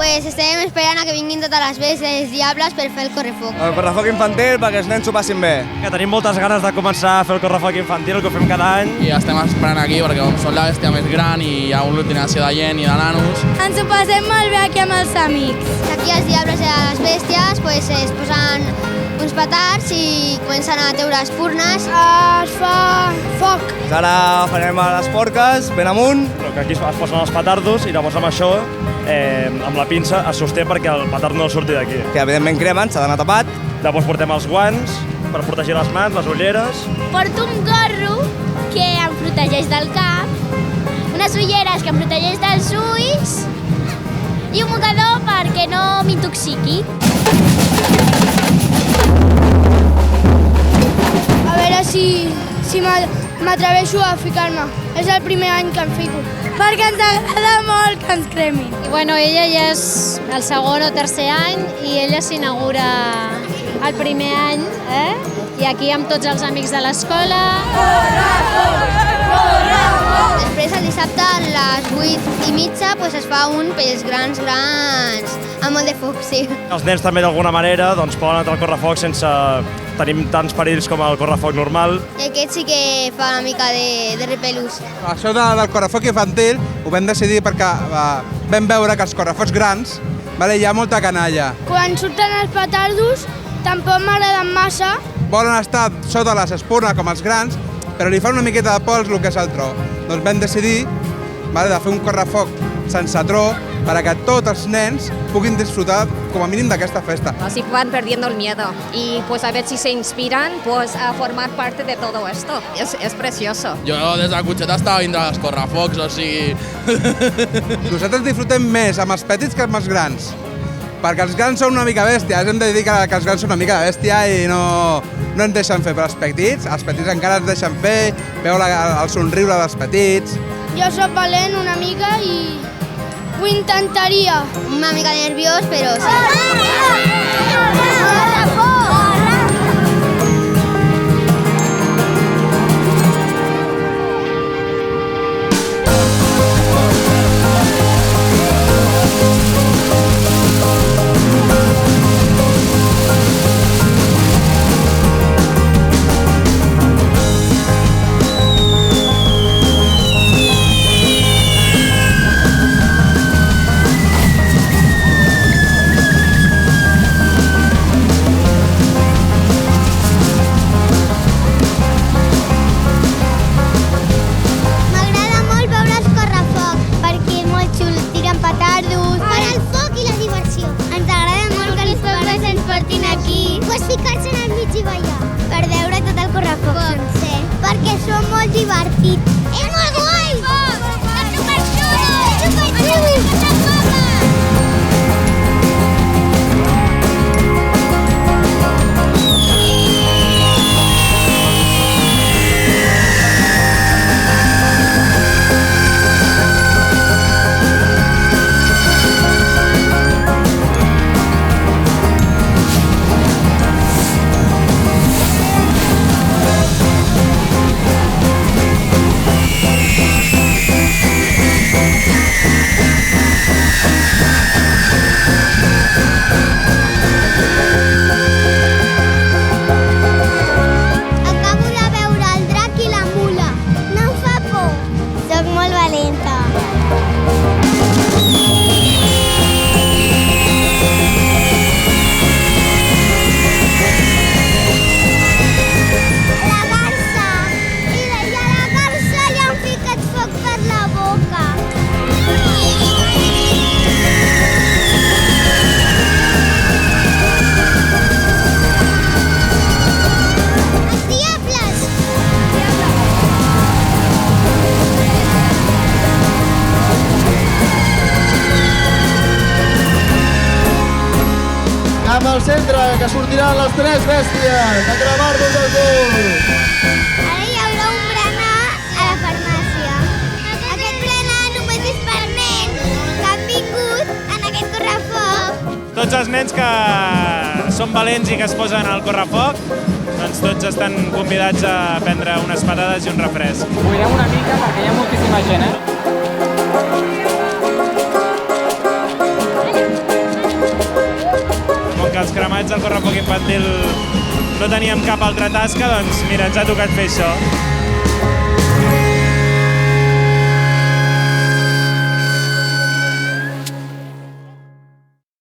Pues estem esperant a que vinguin totes les bèsties i els diables per fer el correfoc. El correfoc infantil perquè els nens s'ho passin bé. Que tenim moltes ganes de començar a fer el correfoc infantil, que ho fem cada any. I estem esperant aquí perquè com som la bèstia més gran i hi ha aglutinació de gent i de nanos. Ens ho passem molt bé aquí amb els amics. Aquí els diables i les bèsties pues, es posen uns petards i comencen a treure espurnes. Es fa foc. Ara farem a les porques, ben amunt. Que aquí es posen els petardos i llavors amb això, amb la pinça, es sosté perquè el petard no surti d'aquí. Que evidentment cremen, s'ha d'anar tapat. Llavors portem els guants per protegir les mans, les ulleres. Porto un gorro que em protegeix del cap, unes ulleres que em protegeix dels ulls i un mocador perquè no m'intoxiqui. A veure si m'atreveixo a ficar-me. És el primer any que em fico. Perquè ens agrada molt que ens cremin. I bueno, ella ja és el segon o tercer any i ella s'inaugura el primer any, I aquí amb tots els amics de l'escola. Després, el dissabte, a les 8:30, pues, es fa un pels grans, amb molt de foc, sí. Els nens també d'alguna manera doncs, poden entrar al correfoc sense tenir tants perills com el correfoc normal. I aquest sí que fa una mica de repelús. Això del correfoc infantil ho vam decidir perquè vam veure que els correfocs grans hi ha molta canalla. Quan surten els petardos tampoc m'agraden massa. Volen estar sota les espurnes com els grans, però li fan una miqueta de pols el que és el tro. Doncs vam decidir de fer un correfoc sense tro perquè tots els nens puguin disfrutar com a mínim d'aquesta festa. Así van perdiendo el miedo y pues a ver si se inspiran pues a formar parte de todo esto. Es precioso. Jo des del cotxet estava dintre dels correfocs, o sigui... Nosaltres disfrutem més amb els petits que amb els grans, perquè els grans són una mica bèsties, hem de dir que els grans són una mica bèstia i no ens deixen fer, però els petits encara ens deixen fer, veure el somriure dels petits. Jo soc valent una mica i ho intentaria. Una mica nerviós, però sí. Ficar-se en el mig i ballar. Per veure tot el correfoc sencer. Perquè són molt divertits. És molt guai! És superxulo! És superxulo! Amb el centre, que sortiran les tres bèsties a cremar-nos el cul. Ara hi haurà un berenar a la farmàcia. Aquest berenar només és per nens que han vingut en aquest correfoc. Tots els nens que són valents i que es posen al correfoc, doncs tots estan convidats a prendre unes patades i un refresc. Buidem una mica perquè hi ha moltíssima gent, que els cremats del correfoc infantil no teníem cap altra tasca, doncs mira, ens ha tocat fer això.